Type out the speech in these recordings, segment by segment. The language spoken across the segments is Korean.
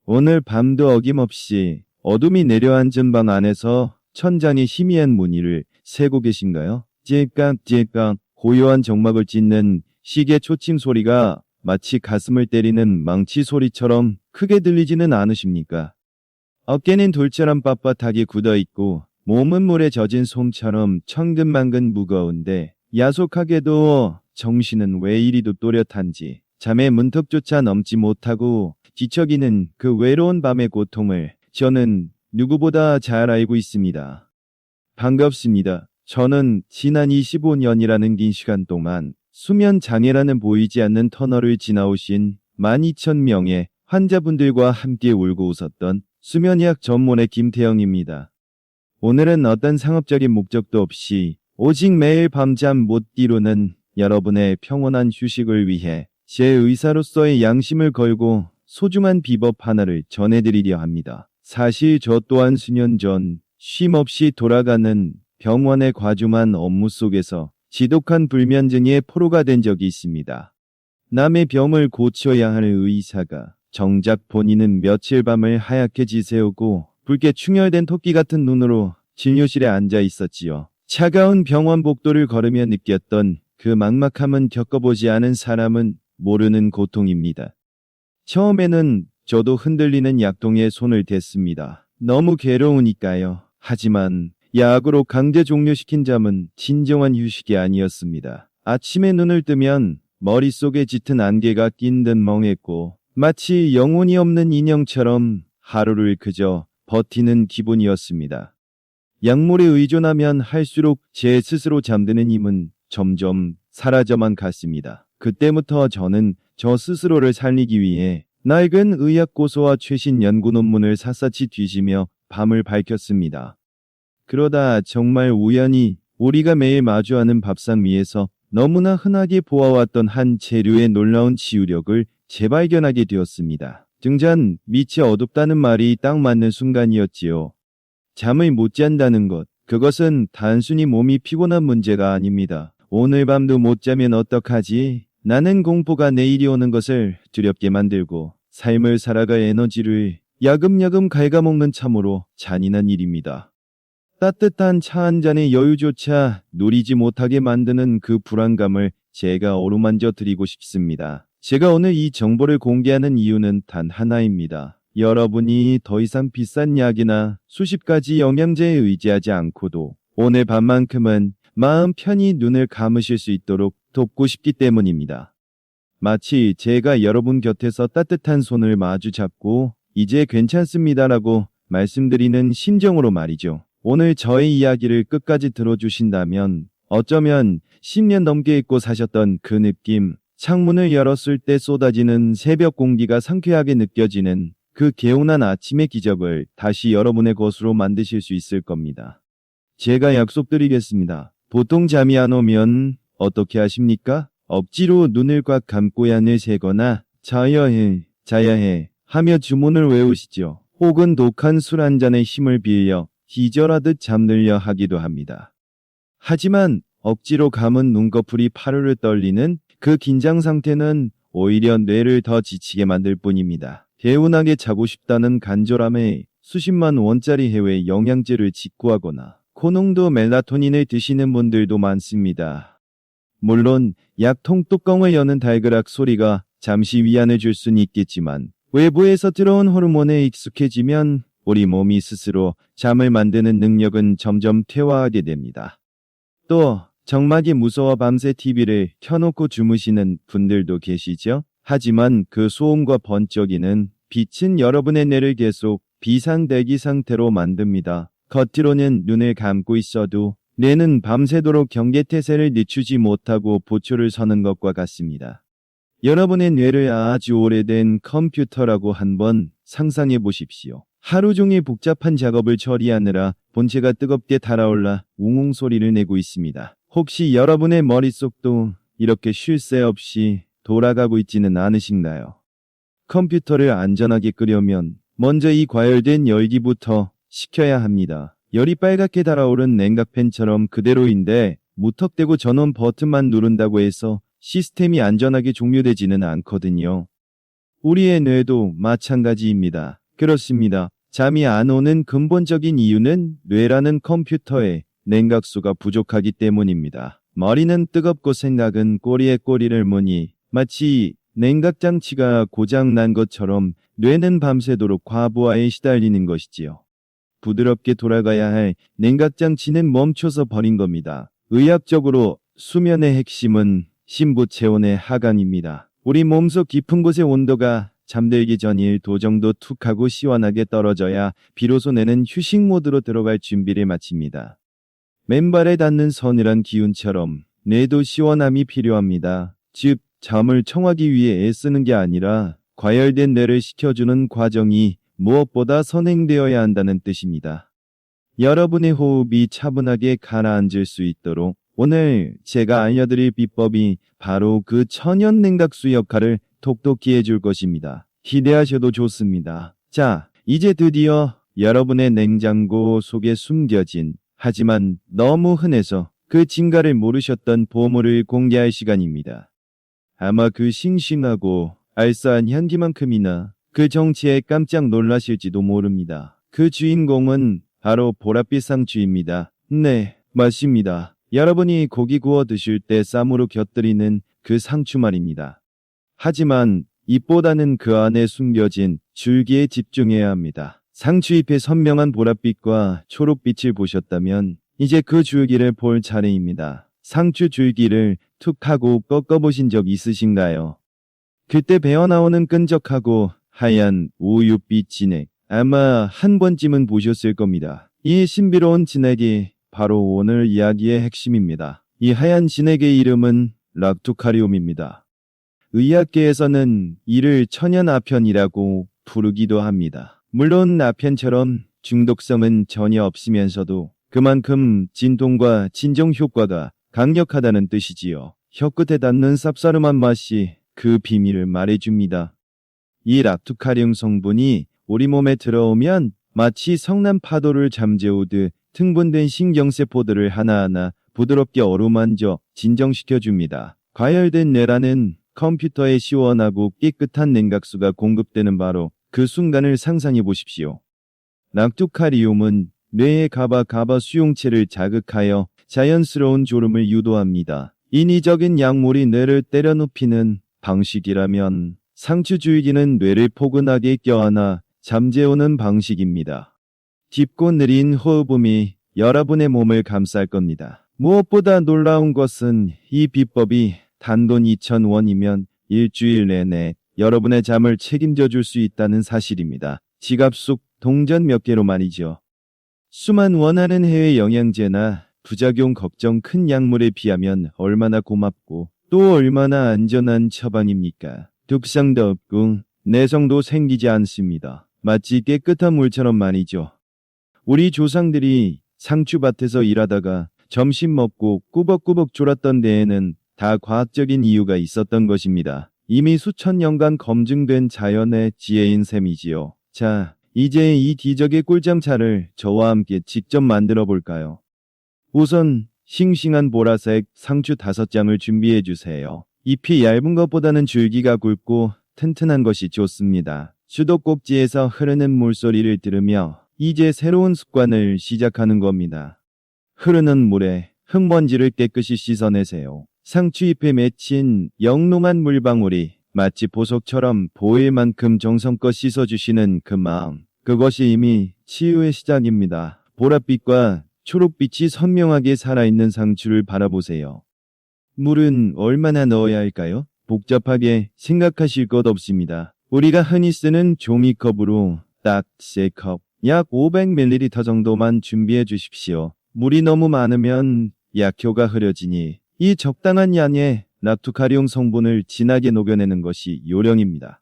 오늘 밤도 어김없이 어둠이 내려앉은 방 안에서 천장에 희미한 무늬를 세고 계신가요? 찔깍찔깍 고요한 정막을 찢는 시계 초침 소리가 마치 가슴을 때리는 망치 소리처럼 크게 들리지는 않으십니까? 어깨는 돌처럼 빳빳하게 굳어있고 몸은 물에 젖은 솜처럼 천근만근 무거운데 야속하게도 정신은 왜 이리도 또렷한지 잠의 문턱조차 넘지 못하고 뒤척이는 그 외로운 밤의 고통을 저는 누구보다 잘 알고 있습니다. 반갑습니다. 저는 지난 25년이라는 긴 시간 동안 수면 장애라는 보이지 않는 터널을 지나오신 12,000명의 환자분들과 함께 울고 웃었던 수면의학 전문의 김태영입니다. 오늘은 어떤 상업적인 목적도 없이 오직 매일 밤잠 못 이루는 여러분의 평온한 휴식을 위해 제 의사로서의 양심을 걸고 소중한 비법 하나를 전해드리려 합니다. 사실 저 또한 수년 전 쉼없이 돌아가는 병원의 과중한 업무 속에서 지독한 불면증의 포로가 된 적이 있습니다. 남의 병을 고쳐야 할 의사가 정작 본인은 며칠 밤을 하얗게 지새우고 붉게 충혈된 토끼 같은 눈으로 진료실에 앉아 있었지요. 차가운 병원 복도를 걸으며 느꼈던 그 막막함은 겪어보지 않은 사람은 모르는 고통입니다. 처음에는 저도 흔들리는 약통에 손을 댔습니다. 너무 괴로우니까요. 하지만 약으로 강제 종료시킨 잠은 진정한 휴식이 아니었습니다. 아침에 눈을 뜨면 머릿속에 짙은 안개가 낀 듯 멍했고 마치 영혼이 없는 인형처럼 하루를 그저 버티는 기분이었습니다. 약물에 의존하면 할수록 제 스스로 잠드는 힘은 점점 사라져만 갔습니다. 그때부터 저는 저 스스로를 살리기 위해 낡은 의학 고서와 최신 연구 논문을 샅샅이 뒤지며 밤을 밝혔습니다. 그러다 정말 우연히 우리가 매일 마주하는 밥상 위에서 너무나 흔하게 보아왔던 한 재료의 놀라운 치유력을 재발견하게 되었습니다. 등잔 밑이 어둡다는 말이 딱 맞는 순간이었지요. 잠을 못 잔다는 것, 그것은 단순히 몸이 피곤한 문제가 아닙니다. 오늘 밤도 못 자면 어떡하지? 나는 공포가 내일이 오는 것을 두렵게 만들고 삶을 살아갈 에너지를 야금야금 갉아먹는 참으로 잔인한 일입니다. 따뜻한 차 한 잔의 여유조차 누리지 못하게 만드는 그 불안감을 제가 어루만져 드리고 싶습니다. 제가 오늘 이 정보를 공개하는 이유는 단 하나입니다. 여러분이 더 이상 비싼 약이나 수십 가지 영양제에 의지하지 않고도 오늘 밤만큼은 마음 편히 눈을 감으실 수 있도록 돕고 싶기 때문입니다. 마치 제가 여러분 곁에서 따뜻한 손을 마주 잡고 이제 괜찮습니다라고 말씀드리는 심정으로 말이죠. 오늘 저의 이야기를 끝까지 들어주신다면 어쩌면 10년 넘게 잊고 사셨던 그 느낌, 창문을 열었을 때 쏟아지는 새벽 공기가 상쾌하게 느껴지는 그 개운한 아침의 기적을 다시 여러분의 것으로 만드실 수 있을 겁니다. 제가 약속드리겠습니다. 보통 잠이 안 오면 어떻게 하십니까? 억지로 눈을 꽉 감고 약을 세거나 자야 해 하며 주문을 외우시죠. 혹은 독한 술 한 잔의 힘을 빌려 기절하듯 잠들려 하기도 합니다. 하지만 억지로 감은 눈꺼풀이 파르르 떨리는 그 긴장 상태는 오히려 뇌를 더 지치게 만들 뿐입니다. 개운하게 자고 싶다는 간절함에 수십만 원짜리 해외 영양제를 직구하거나 고농도 멜라토닌을 드시는 분들도 많습니다. 물론 약통 뚜껑을 여는 달그락 소리가 잠시 위안을 줄 수는 있겠지만 외부에서 들어온 호르몬에 익숙해지면 우리 몸이 스스로 잠을 만드는 능력은 점점 퇴화하게 됩니다. 또 정막이 무서워 밤새 TV를 켜놓고 주무시는 분들도 계시죠? 하지만 그 소음과 번쩍이는 빛은 여러분의 뇌를 계속 비상대기 상태로 만듭니다. 겉으로는 눈을 감고 있어도 뇌는 밤새도록 경계태세를 늦추지 못하고 보초를 서는 것과 같습니다. 여러분의 뇌를 아주 오래된 컴퓨터라고 한번 상상해 보십시오. 하루 종일 복잡한 작업을 처리하느라 본체가 뜨겁게 달아올라 웅웅 소리를 내고 있습니다. 혹시 여러분의 머릿속도 이렇게 쉴 새 없이 돌아가고 있지는 않으신가요? 컴퓨터를 안전하게 끄려면 먼저 이 과열된 열기부터 식혀야 합니다. 열이 빨갛게 달아오른 냉각팬처럼 그대로인데 무턱대고 전원 버튼만 누른다고 해서 시스템이 안전하게 종료되지는 않거든요. 우리의 뇌도 마찬가지입니다. 그렇습니다. 잠이 안 오는 근본적인 이유는 뇌라는 컴퓨터에 냉각수가 부족하기 때문입니다. 머리는 뜨겁고 생각은 꼬리에 꼬리를 무니 마치 냉각장치가 고장난 것처럼 뇌는 밤새도록 과부하에 시달리는 것이지요. 부드럽게 돌아가야 할 냉각장치는 멈춰서 버린 겁니다. 의학적으로 수면의 핵심은 심부체온의 하강입니다. 우리 몸속 깊은 곳의 온도가 잠들기 전 1도 정도 툭 하고 시원하게 떨어져야 비로소 뇌는 휴식 모드로 들어갈 준비를 마칩니다. 맨발에 닿는 서늘한 기운처럼 뇌도 시원함이 필요합니다. 즉, 잠을 청하기 위해 애쓰는 게 아니라 과열된 뇌를 식혀주는 과정이 무엇보다 선행되어야 한다는 뜻입니다. 여러분의 호흡이 차분하게 가라앉을 수 있도록 오늘 제가 알려드릴 비법이 바로 그 천연 냉각수 역할을 톡톡히 해줄 것입니다. 기대하셔도 좋습니다. 자, 이제 드디어 여러분의 냉장고 속에 숨겨진 하지만 너무 흔해서 그 진가를 모르셨던 보물을 공개할 시간입니다. 아마 그 싱싱하고 알싸한 향기만큼이나 그 정체에 깜짝 놀라실지도 모릅니다. 그 주인공은 바로 보랏빛 상추입니다. 네, 맞습니다. 여러분이 고기 구워 드실 때 쌈으로 곁들이는 그 상추 말입니다. 하지만 잎보다는 그 안에 숨겨진 줄기에 집중해야 합니다. 상추잎의 선명한 보랏빛과 초록빛을 보셨다면 이제 그 줄기를 볼 차례입니다. 상추 줄기를 툭 하고 꺾어보신 적 있으신가요? 그때 배어나오는 끈적하고 하얀 우유빛 진액, 아마 한 번쯤은 보셨을 겁니다. 이 신비로운 진액이 바로 오늘 이야기의 핵심입니다. 이 하얀 진액의 이름은 락투카리움입니다. 의학계에서는 이를 천연아편이라고 부르기도 합니다. 물론 아편처럼 중독성은 전혀 없으면서도 그만큼 진통과 진정 효과가 강력하다는 뜻이지요. 혀끝에 닿는 쌉싸름한 맛이 그 비밀을 말해줍니다. 이 락투카리움 성분이 우리 몸에 들어오면 마치 성난 파도를 잠재우듯 흥분된 신경세포들을 하나하나 부드럽게 어루만져 진정시켜줍니다. 과열된 뇌라는 컴퓨터에 시원하고 깨끗한 냉각수가 공급되는 바로 그 순간을 상상해 보십시오. 락투카리움은 뇌의 가바 수용체를 자극하여 자연스러운 졸음을 유도합니다. 인위적인 약물이 뇌를 때려 눕히는 방식이라면 상추 줄기는 뇌를 포근하게 껴안아 잠재우는 방식입니다. 깊고 느린 호흡음이 여러분의 몸을 감쌀 겁니다. 무엇보다 놀라운 것은 이 비법이 단돈 2,000원이면 일주일 내내 여러분의 잠을 책임져 줄 수 있다는 사실입니다. 지갑 속 동전 몇 개로 말이죠. 수만 원하는 해외 영양제나 부작용 걱정 큰 약물에 비하면 얼마나 고맙고 또 얼마나 안전한 처방입니까? 독성도 없고 내성도 생기지 않습니다. 마치 깨끗한 물처럼 말이죠. 우리 조상들이 상추밭에서 일하다가 점심 먹고 꾸벅꾸벅 졸았던 데에는 다 과학적인 이유가 있었던 것입니다. 이미 수천 년간 검증된 자연의 지혜인 셈이지요. 자, 이제 이 기적의 꿀잠차를 저와 함께 직접 만들어 볼까요? 우선 싱싱한 보라색 상추 5장을 준비해 주세요. 잎이 얇은 것보다는 줄기가 굵고 튼튼한 것이 좋습니다. 수도꼭지에서 흐르는 물소리를 들으며 이제 새로운 습관을 시작하는 겁니다. 흐르는 물에 흙먼지를 깨끗이 씻어내세요. 상추잎에 맺힌 영롱한 물방울이 마치 보석처럼 보일 만큼 정성껏 씻어주시는 그 마음, 그것이 이미 치유의 시작입니다. 보랏빛과 초록빛이 선명하게 살아있는 상추를 바라보세요. 물은 얼마나 넣어야 할까요? 복잡하게 생각하실 것 없습니다. 우리가 흔히 쓰는 종이컵으로 딱 3컵, 약 500ml 정도만 준비해 주십시오. 물이 너무 많으면 약효가 흐려지니 이 적당한 양의 락투카리움 성분을 진하게 녹여내는 것이 요령입니다.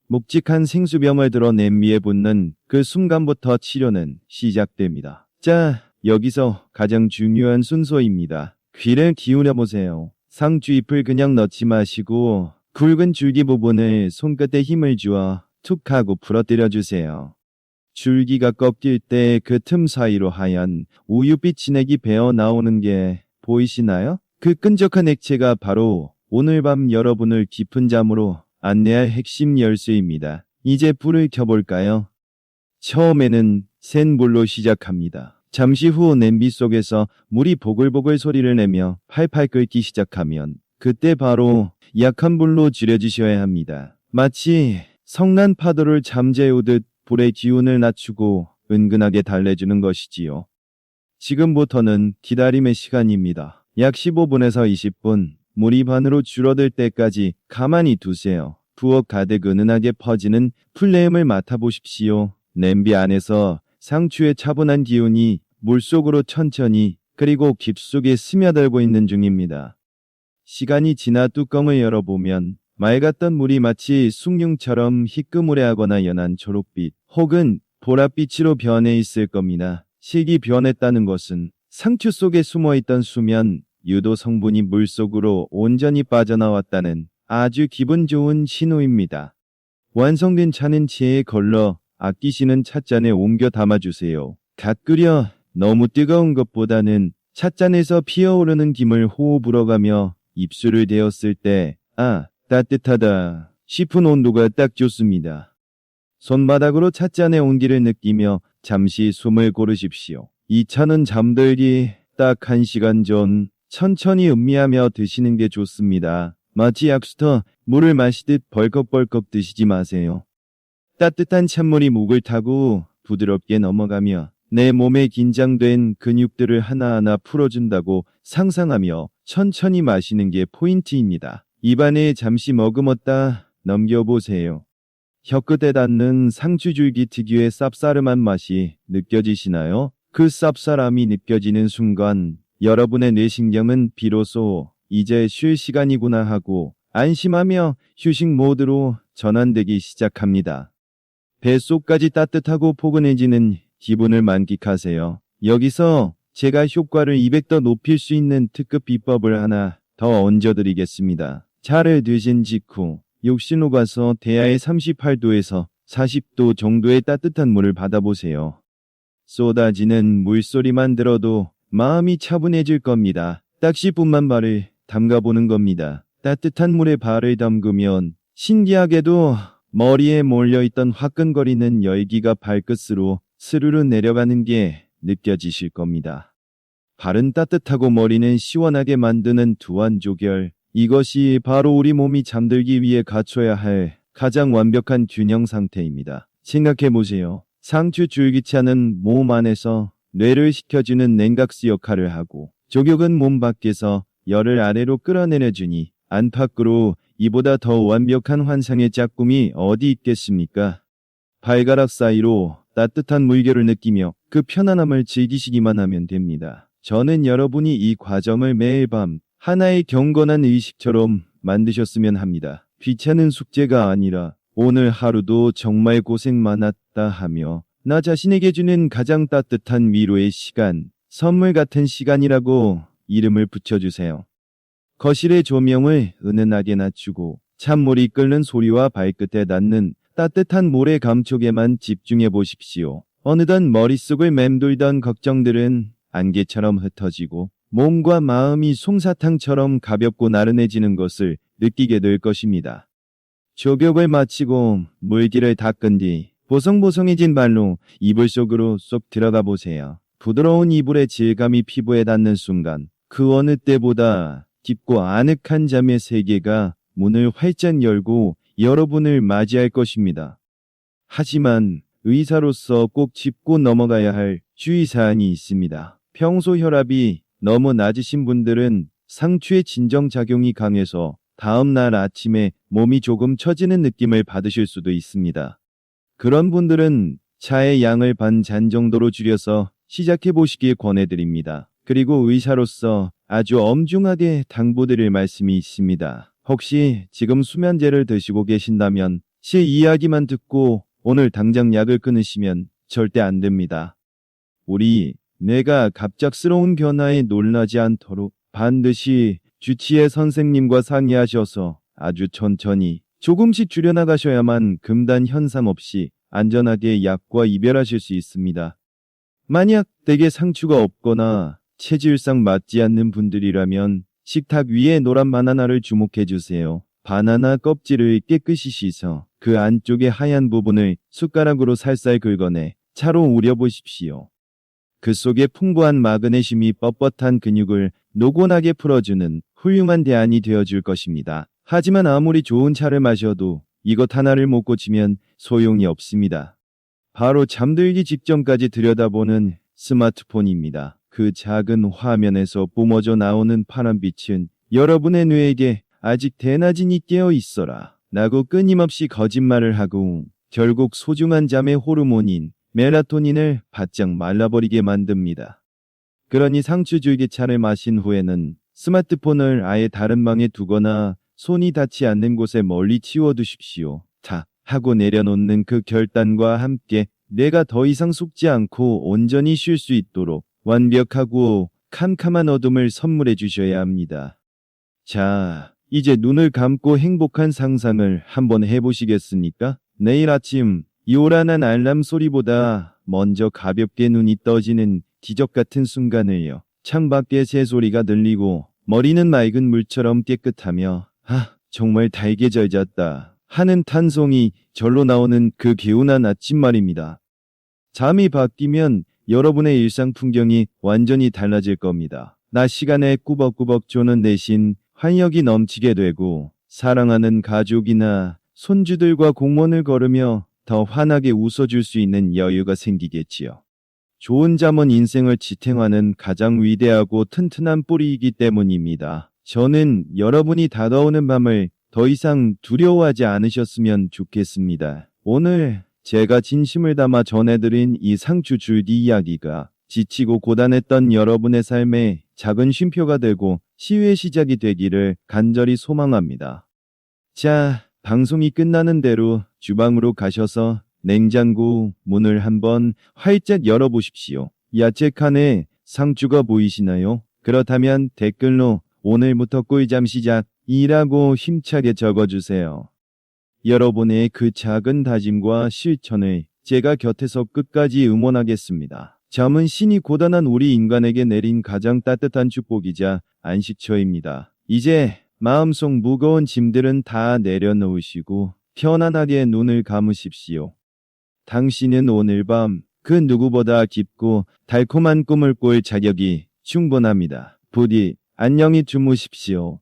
묵직한 생수병을 들어 냄비에 붓는 그 순간부터 치료는 시작됩니다. 자, 여기서 가장 중요한 순서입니다. 귀를 기울여 보세요. 상추잎을 그냥 넣지 마시고 굵은 줄기 부분을 손끝에 힘을 주어 툭 하고 부러뜨려 주세요. 줄기가 꺾일 때 그 틈 사이로 하얀 우유빛 진액이 배어 나오는 게 보이시나요? 그 끈적한 액체가 바로 오늘 밤 여러분을 깊은 잠으로 안내할 핵심 열쇠입니다. 이제 불을 켜볼까요? 처음에는 센 불로 시작합니다. 잠시 후 냄비 속에서 물이 보글보글 소리를 내며 팔팔 끓기 시작하면 그때 바로 약한 불로 줄여주셔야 합니다. 마치 성난 파도를 잠재우듯 불의 기운을 낮추고 은근하게 달래주는 것이지요. 지금부터는 기다림의 시간입니다. 약 15분에서 20분, 물이 반으로 줄어들 때까지 가만히 두세요. 부엌 가득 은은하게 퍼지는 풀내음을 맡아보십시오. 냄비 안에서 상추의 차분한 기운이 물속으로 천천히 그리고 깊숙이 스며들고 있는 중입니다. 시간이 지나 뚜껑을 열어보면 맑았던 물이 마치 숭늉처럼 희끄무레하거나 연한 초록빛 혹은 보랏빛으로 변해 있을 겁니다. 색이 변했다는 것은 상추 속에 숨어있던 수면, 유도 성분이 물속으로 온전히 빠져나왔다는 아주 기분 좋은 신호입니다. 완성된 차는 체에 걸러 아끼시는 찻잔에 옮겨 담아주세요. 갓 끓여 너무 뜨거운 것보다는 찻잔에서 피어오르는 김을 호흡 불어가며 입술을 대었을 때 따뜻하다 싶은 온도가 딱 좋습니다. 손바닥으로 찻잔의 온기를 느끼며 잠시 숨을 고르십시오. 이 차는 잠들기 딱 1시간 전 천천히 음미하며 드시는 게 좋습니다. 마치 약수터 물을 마시듯 벌컥벌컥 드시지 마세요. 따뜻한 찬물이 목을 타고 부드럽게 넘어가며 내 몸에 긴장된 근육들을 하나하나 풀어준다고 상상하며 천천히 마시는 게 포인트입니다. 입안에 잠시 머금었다 넘겨보세요. 혀끝에 닿는 상추줄기 특유의 쌉싸름한 맛이 느껴지시나요? 그 쌉싸름이 느껴지는 순간 여러분의 뇌신경은 비로소 이제 쉴 시간이구나 하고 안심하며 휴식 모드로 전환되기 시작합니다. 뱃속까지 따뜻하고 포근해지는 기분을 만끽하세요. 여기서 제가 효과를 200더 높일 수 있는 특급 비법을 하나 더 얹어드리겠습니다. 차를 드신 직후 욕실로 가서 대야의 38도에서 40도 정도의 따뜻한 물을 받아보세요. 쏟아지는 물소리만 들어도 마음이 차분해질 겁니다. 딱 10분만 발을 담가보는 겁니다. 따뜻한 물에 발을 담그면 신기하게도 머리에 몰려있던 화끈거리는 열기가 발끝으로 스르르 내려가는 게 느껴지실 겁니다. 발은 따뜻하고 머리는 시원하게 만드는 두환조결. 이것이 바로 우리 몸이 잠들기 위해 갖춰야 할 가장 완벽한 균형 상태입니다. 생각해보세요. 상추 줄기차는 몸 안에서 뇌를 식혀주는 냉각수 역할을 하고 족욕은 몸 밖에서 열을 아래로 끌어내려주니 안팎으로 이보다 더 완벽한 환상의 짝꿍이 어디 있겠습니까? 발가락 사이로 따뜻한 물결을 느끼며 그 편안함을 즐기시기만 하면 됩니다. 저는 여러분이 이 과정을 매일 밤 하나의 경건한 의식처럼 만드셨으면 합니다. 귀찮은 숙제가 아니라 오늘 하루도 정말 고생 많았다 하며 나 자신에게 주는 가장 따뜻한 위로의 시간, 선물 같은 시간이라고 이름을 붙여주세요. 거실의 조명을 은은하게 낮추고 찬물이 끓는 소리와 발끝에 닿는 따뜻한 모래 감촉에만 집중해 보십시오. 어느덧 머릿속을 맴돌던 걱정들은 안개처럼 흩어지고 몸과 마음이 솜사탕처럼 가볍고 나른해지는 것을 느끼게 될 것입니다. 족욕을 마치고 물기를 닦은 뒤 보송보송해진 발로 이불 속으로 쏙 들어가 보세요. 부드러운 이불의 질감이 피부에 닿는 순간 그 어느 때보다 깊고 아늑한 잠의 세계가 문을 활짝 열고 여러분을 맞이할 것입니다. 하지만 의사로서 꼭 짚고 넘어가야 할 주의사항이 있습니다. 평소 혈압이 너무 낮으신 분들은 상추의 진정작용이 강해서 다음날 아침에 몸이 조금 처지는 느낌을 받으실 수도 있습니다. 그런 분들은 차의 양을 반 잔 정도로 줄여서 시작해 보시길 권해드립니다. 그리고 의사로서 아주 엄중하게 당부드릴 말씀이 있습니다. 혹시 지금 수면제를 드시고 계신다면 제 이야기만 듣고 오늘 당장 약을 끊으시면 절대 안 됩니다. 우리 뇌가 갑작스러운 변화에 놀라지 않도록 반드시 주치의 선생님과 상의하셔서 아주 천천히 조금씩 줄여나가셔야만 금단 현상 없이 안전하게 약과 이별하실 수 있습니다. 만약 댁에 상추가 없거나 체질상 맞지 않는 분들이라면 식탁 위에 노란 바나나를 주목해 주세요. 바나나 껍질을 깨끗이 씻어 그 안쪽의 하얀 부분을 숟가락으로 살살 긁어내 차로 우려보십시오. 그 속에 풍부한 마그네슘이 뻣뻣한 근육을 노곤하게 풀어주는 훌륭한 대안이 되어줄 것입니다. 하지만 아무리 좋은 차를 마셔도 이것 하나를 못 고치면 소용이 없습니다. 바로 잠들기 직전까지 들여다보는 스마트폰입니다. 그 작은 화면에서 뿜어져 나오는 파란빛은 여러분의 뇌에게 아직 대낮이니 깨어 있어라 라고 끊임없이 거짓말을 하고 결국 소중한 잠의 호르몬인 멜라토닌을 바짝 말라버리게 만듭니다. 그러니 상추줄기차를 마신 후에는 스마트폰을 아예 다른 방에 두거나 손이 닿지 않는 곳에 멀리 치워두십시오. 다 하고 내려놓는 그 결단과 함께 내가 더 이상 속지 않고 온전히 쉴 수 있도록 완벽하고 캄캄한 어둠을 선물해 주셔야 합니다. 자, 이제 눈을 감고 행복한 상상을 한번 해보시겠습니까? 내일 아침 요란한 알람 소리보다 먼저 가볍게 눈이 떠지는 기적 같은 순간을요. 창밖에 새소리가 들리고 머리는 맑은 물처럼 깨끗하며 정말 달게 잘 잤다 하는 탄송이 절로 나오는 그 개운한 아침 말입니다. 잠이 바뀌면 여러분의 일상 풍경이 완전히 달라질 겁니다. 낮 시간에 꾸벅꾸벅 조는 대신 활력이 넘치게 되고 사랑하는 가족이나 손주들과 공원을 걸으며 더 환하게 웃어줄 수 있는 여유가 생기겠지요. 좋은 잠은 인생을 지탱하는 가장 위대하고 튼튼한 뿌리이기 때문입니다. 저는 여러분이 다가오는 밤을 더 이상 두려워하지 않으셨으면 좋겠습니다. 오늘 제가 진심을 담아 전해드린 이 상추 줄기 이야기가 지치고 고단했던 여러분의 삶에 작은 쉼표가 되고 치유의 시작이 되기를 간절히 소망합니다. 자, 방송이 끝나는 대로 주방으로 가셔서 냉장고 문을 한번 활짝 열어보십시오. 야채 칸에 상추가 보이시나요? 그렇다면 댓글로 오늘부터 꿀잠 시작이라고 힘차게 적어주세요. 여러분의 그 작은 다짐과 실천을 제가 곁에서 끝까지 응원하겠습니다. 잠은 신이 고단한 우리 인간에게 내린 가장 따뜻한 축복이자 안식처입니다. 이제 마음속 무거운 짐들은 다 내려놓으시고 편안하게 눈을 감으십시오. 당신은 오늘 밤 그 누구보다 깊고 달콤한 꿈을 꿀 자격이 충분합니다. 부디 안녕히 주무십시오.